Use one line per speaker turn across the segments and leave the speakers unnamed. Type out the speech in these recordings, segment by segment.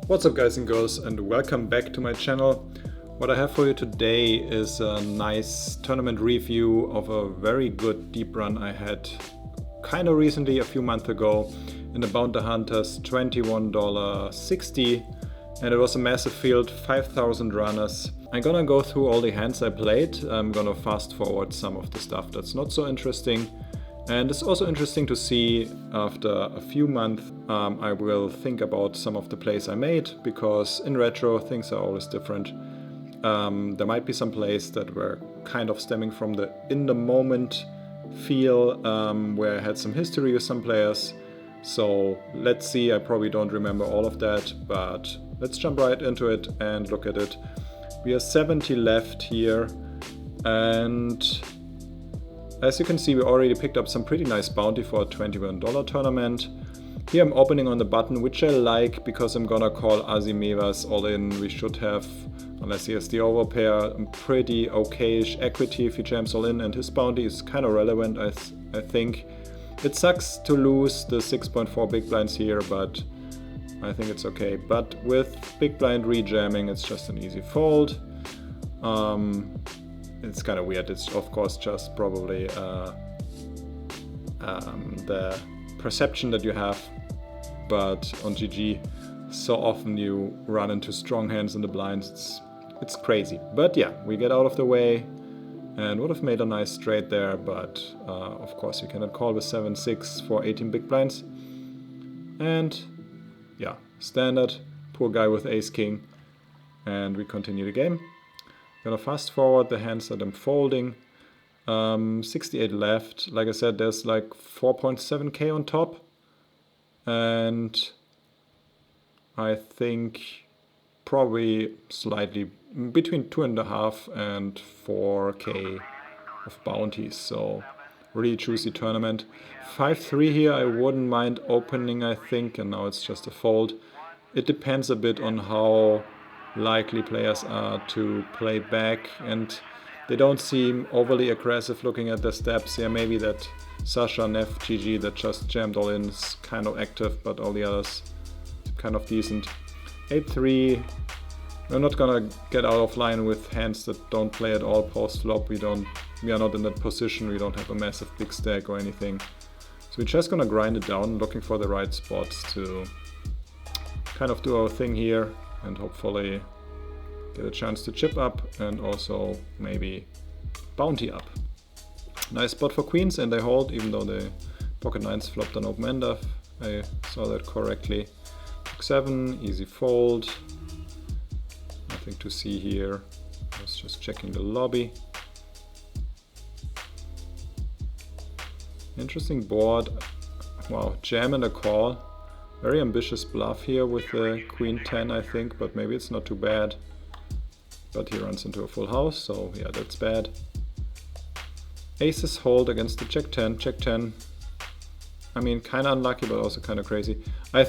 What's up guys and girls, and welcome back to my channel. What I have for you today is a nice tournament review of a very good deep run I had kind of recently, a few months ago, in the Bounty Hunters $21.60, and it was a massive field, 5,000 runners. I'm gonna go through all the hands I played. I'm gonna fast forward some of the stuff that's not so interesting. And it's also interesting to see after a few months I will think about some of the plays I made, because in retro things are always different. There might be some plays that were kind of stemming from the in the moment feel, where I had some history with some players. So let's see, I probably don't remember all of that, but let's jump right into it and look at it. We have 70 left here, and as you can see, we already picked up some pretty nice bounty for a $21 tournament. Here I'm opening on the button, which I like because I'm gonna call Azimevas all in. We should have, unless he has the overpair, a pretty okayish equity if he jams all in, and his bounty is kind of relevant, I think. It sucks to lose the 6.4 big blinds here, but I think it's okay. But with big blind rejamming, it's just an easy fold. It's kind of weird. It's of course just probably the perception that you have, but on GG so often you run into strong hands in the blinds. It's crazy. But yeah, we get out of the way and would have made a nice straight there, but of course you cannot call with 7-6 for 18 big blinds. And yeah, standard, poor guy with ace king, and we continue the game. Gonna fast forward the hands that I'm folding. 68 left. Like I said, there's like 4.7k on top, and I think probably slightly between 2.5 and 4k of bounties. So really juicy tournament. 5-3 here, I wouldn't mind opening, I think, and now it's just a fold. It depends a bit on how likely players are to play back, and they don't seem overly aggressive looking at their steps. Yeah, maybe that Sasha, Neff, GG that just jammed all in is kind of active, but all the others kind of decent. 8-3, we're not gonna get out of line with hands that don't play at all post flop. We are not in that position, we don't have a massive big stack or anything. So we're just gonna grind it down, looking for the right spots to kind of do our thing here and hopefully get a chance to chip up and also maybe bounty up. Nice spot for queens, and they hold even though the pocket nines flopped an open ender. I saw that correctly. Check 7, easy fold. Nothing to see here. I was just checking the lobby. Interesting board. Wow, jam and a call. Very ambitious bluff here with the queen 10, I think, but maybe it's not too bad. But he runs into a full house, so yeah, that's bad. Aces hold against the Jack 10. Jack 10, I mean, kind of unlucky, but also kind of crazy. I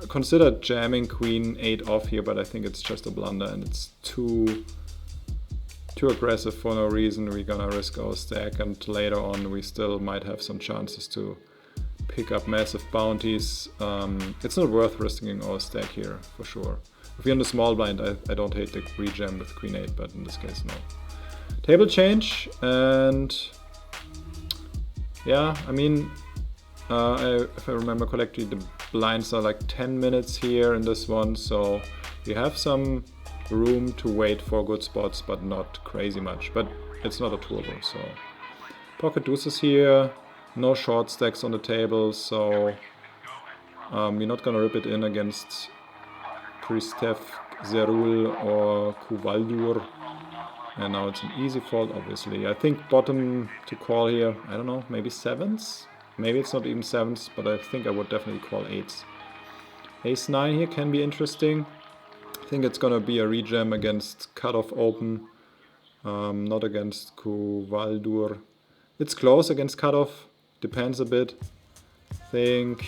considered jamming queen 8 off here, but I think it's just a blunder and it's too aggressive for no reason. We're gonna risk our stack, and later on we still might have some chances to pick up massive bounties. It's not worth risking our stack here, for sure. If you're in the small blind, I don't hate the rejam with queen 8, but in this case, no. Table change, and yeah, I mean, if I remember correctly, the blinds are like 10 minutes here in this one, so you have some room to wait for good spots, but not crazy much. But it's not a turbo, so pocket deuces here. No short stacks on the table, so you're not gonna rip it in against Kristef, Zerul or Kuvaldur. And now it's an easy fold, obviously. I think bottom to call here, I don't know, maybe 7s? Maybe it's not even 7s, but I think I would definitely call 8s. Ace 9 here can be interesting. I think it's gonna be a rejam against cutoff open, not against Kuvaldur. It's close against cutoff. Depends a bit. I think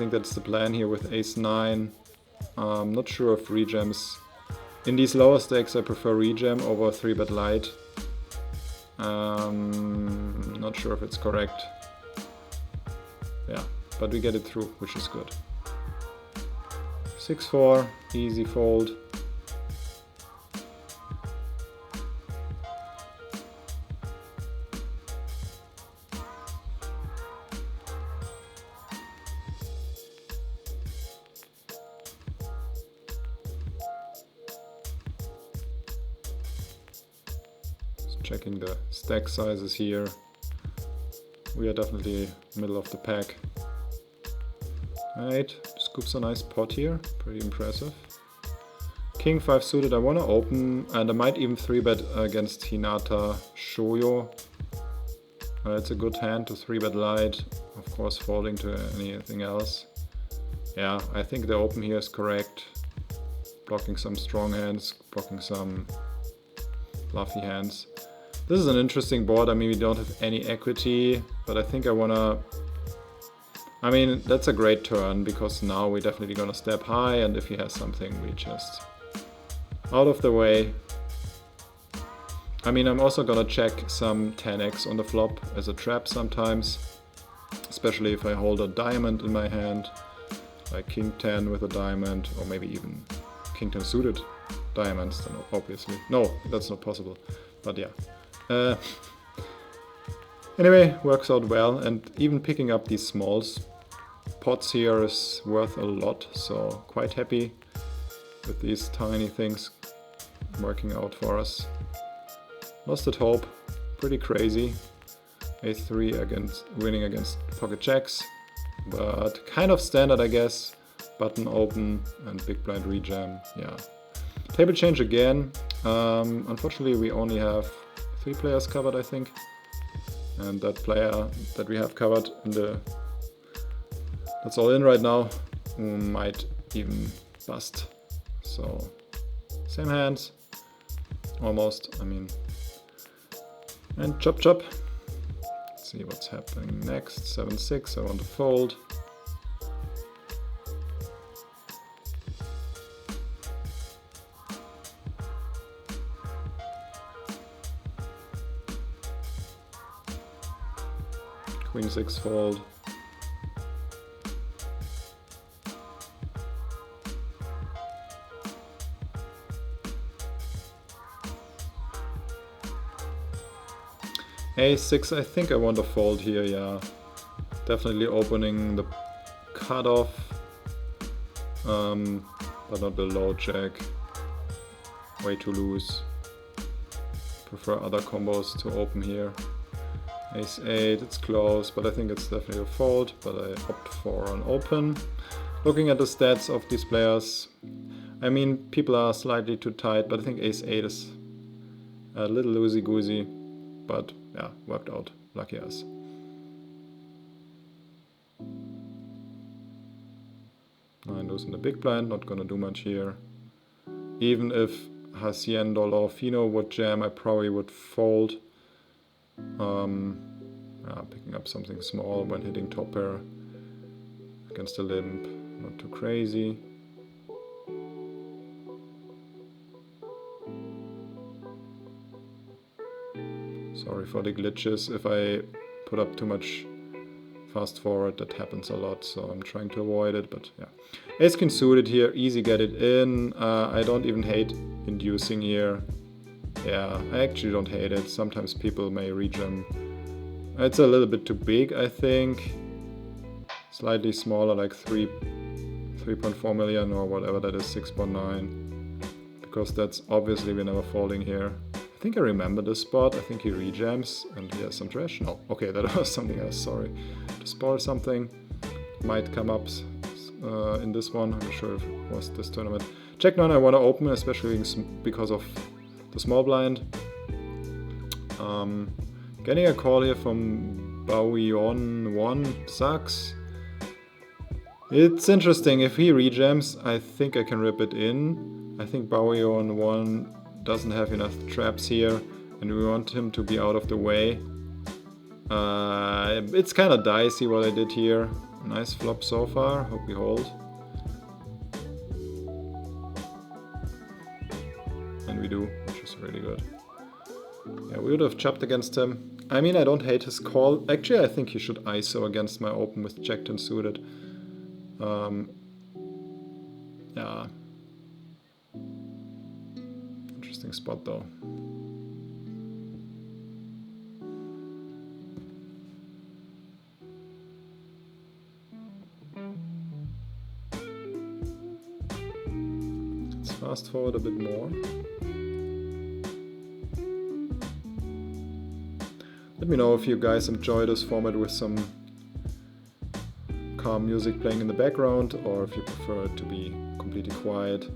that's the plan here with ace 9. I'm not sure if rejams. In these lower stakes I prefer rejam over 3-bet light. Not sure if it's correct. Yeah, but we get it through, which is good. 6-4, easy fold. Checking the stack sizes here. We are definitely middle of the pack. Alright, scoops a nice pot here, pretty impressive. King 5 suited, I want to open, and I might even 3-bet against Hinata Shoyo. It's a good hand to 3-bet light, of course folding to anything else. Yeah, I think the open here is correct. Blocking some strong hands, blocking some fluffy hands. This is an interesting board. I mean, we don't have any equity, but I think I wanna... I mean, that's a great turn, because now we're definitely gonna step high, and if he has something, we just... out of the way. I mean, I'm also gonna check some 10x on the flop as a trap sometimes, especially if I hold a diamond in my hand, like King 10 with a diamond, or maybe even King 10 suited diamonds, then obviously. No, that's not possible, but yeah. Anyway, works out well, and even picking up these smalls pots here is worth a lot, so quite happy with these tiny things working out for us. Lost at hope, pretty crazy. Ace-3 against winning against pocket jacks, but kind of standard, I guess. Button open and big blind rejam, yeah. Table change again. Unfortunately, we only have 3 players covered, I think, and that player that we have covered in the that's all in right now might even bust. So same hands, almost. I mean, and chop chop. Let's see what's happening next. 7-6. I want to fold. Queen 6 fold. A6, I think I want to fold here, yeah. Definitely opening the cutoff, but not the low jack. Way too loose. Prefer other combos to open here. Ace-8, it's close, but I think it's definitely a fold, but I opt for an open. Looking at the stats of these players, I mean, people are slightly too tight, but I think Ace-8 is a little loosey-goosey, but yeah, worked out. Lucky us. Nine losing the big blind, not gonna do much here. Even if Hacienda or Fino would jam, I probably would fold. Picking up something small when hitting top pair against a limp, not too crazy. Sorry for the glitches. If I put up too much fast forward, that happens a lot, so I'm trying to avoid it, but yeah. Ace King suited here, easy get it in. I don't even hate inducing here. Yeah, I actually don't hate it. Sometimes people may rejam. It's a little bit too big, I think. Slightly smaller, like 3.4 million or whatever that is, 6.9. Because that's obviously we're never folding here. I think I remember this spot. I think he rejams and he has some trash. No, okay, that was something else, sorry. To spoil something. Might come up in this one. I'm not sure if it was this tournament. Check 9 I want to open, especially because of the small blind. Getting a call here from Baoyon 1 sucks. It's interesting, if he rejams, I think I can rip it in. I think Baoyon 1 doesn't have enough traps here, and we want him to be out of the way. It's kind of dicey what I did here. Nice flop so far, hope we hold. And we do, which is really good. Yeah, we would have chopped against him. I mean, I don't hate his call. Actually, I think he should ISO against my open with Jack 10 suited. Yeah. Interesting spot though. Let's fast forward a bit more. Let me know if you guys enjoy this format with some calm music playing in the background, or if you prefer it to be completely quiet.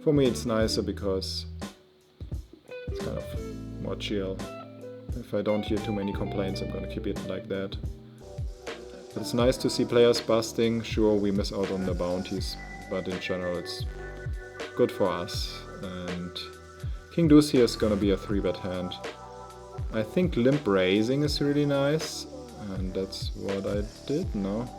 For me it's nicer because it's kind of more chill. If I don't hear too many complaints, I'm gonna keep it like that. But it's nice to see players busting. Sure, we miss out on the bounties, but in general it's good for us. And King Deuce here is gonna be a 3-bet hand. I think limp raising is really nice, and that's what I did now.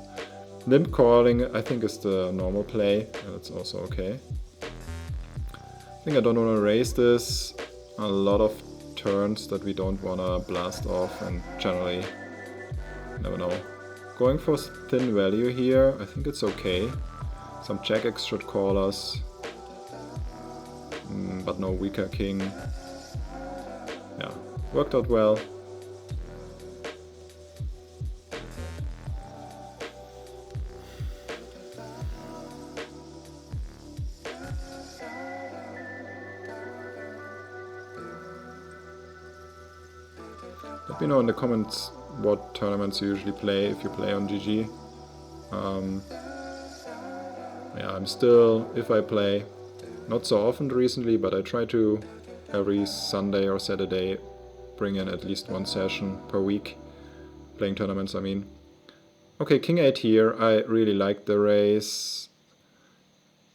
Limp calling I think is the normal play, and it's also okay. I think I don't want to raise this. A lot of turns that we don't want to blast off, and generally, never know. Going for thin value here, I think it's okay. Some Jack-X should call us, but no weaker king. Yeah, worked out well. Let me know in the comments what tournaments you usually play, if you play on GG. Yeah, I'm still, if I play, not so often recently, but I try to every Sunday or Saturday bring in at least one session per week, playing tournaments I mean. Okay, King 8 here, I really like the raise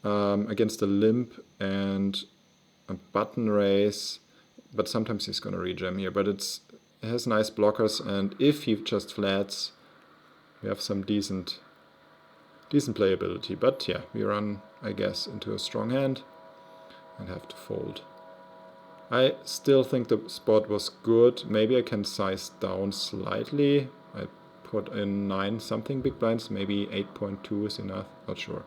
against a limp and a button raise, but sometimes he's gonna rejam here, but it has nice blockers, and if he just flats, we have some decent playability. But yeah, we run, I guess, into a strong hand and have to fold. I still think the spot was good. Maybe I can size down slightly. I put in 9 something big blinds, maybe 8.2 is enough, not sure.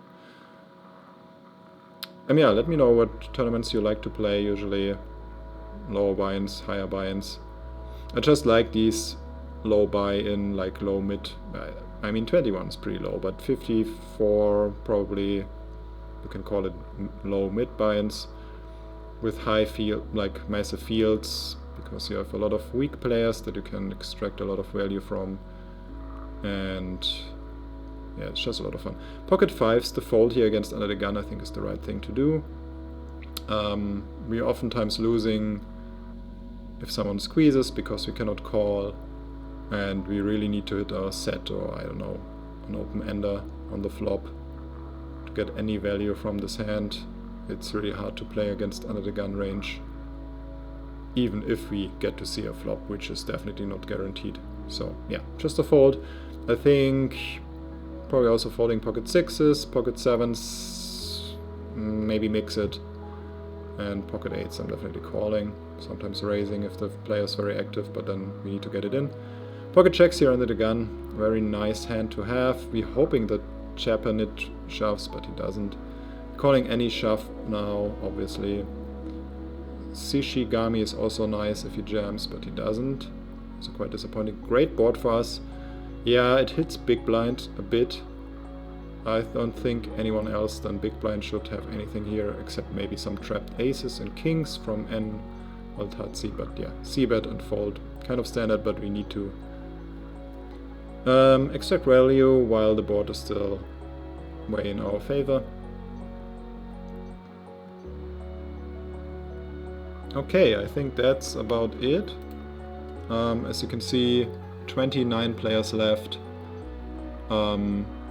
Yeah, let me know what tournaments you like to play, usually lower buy-ins, higher buy-ins. I just like these low buy-in, like low mid. I mean 21 is pretty low, but 54 probably you can call it low mid buy-ins with high field, like massive fields, because you have a lot of weak players that you can extract a lot of value from, and yeah, it's just a lot of fun. Pocket 5s, the fold here against under the gun, I think is the right thing to do. We're oftentimes losing if someone squeezes because we cannot call, and we really need to hit our set, or I don't know, an open-ender on the flop to get any value from this hand. It's really hard to play against under the gun range, even if we get to see a flop, which is definitely not guaranteed. So yeah, just a fold. I think probably also folding pocket 6s, pocket 7s, maybe mix it, and pocket 8s I'm definitely calling. Sometimes raising if the player is very active, but then we need to get it in. Pocket checks here under the gun, very nice hand to have. We're hoping that Chapanit shoves, but he doesn't. Calling any shove now, obviously. Shishigami is also nice if he jams, but he doesn't. So quite disappointing. Great board for us. Yeah, it hits big blind a bit. I don't think anyone else than big blind should have anything here, except maybe some trapped aces and kings from N Altazzi, but yeah, c-bet and fold. Kind of standard, but we need to extract value while the board is still way in our favor. Okay, I think that's about it. As you can see, 29 players left.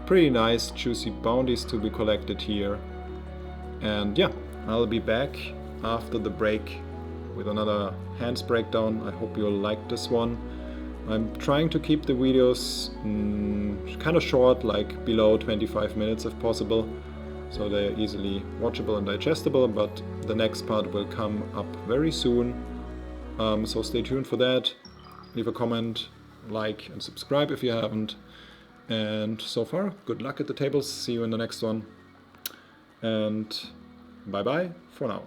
Pretty nice juicy bounties to be collected here. And yeah, I'll be back after the break with another hands breakdown. I hope you'll like this one. I'm trying to keep the videos kind of short, like below 25 minutes if possible, so they're easily watchable and digestible, but the next part will come up very soon, so stay tuned for that. Leave a comment, like and subscribe if you haven't, and so far good luck at the tables. See you in the next one. and bye bye for now.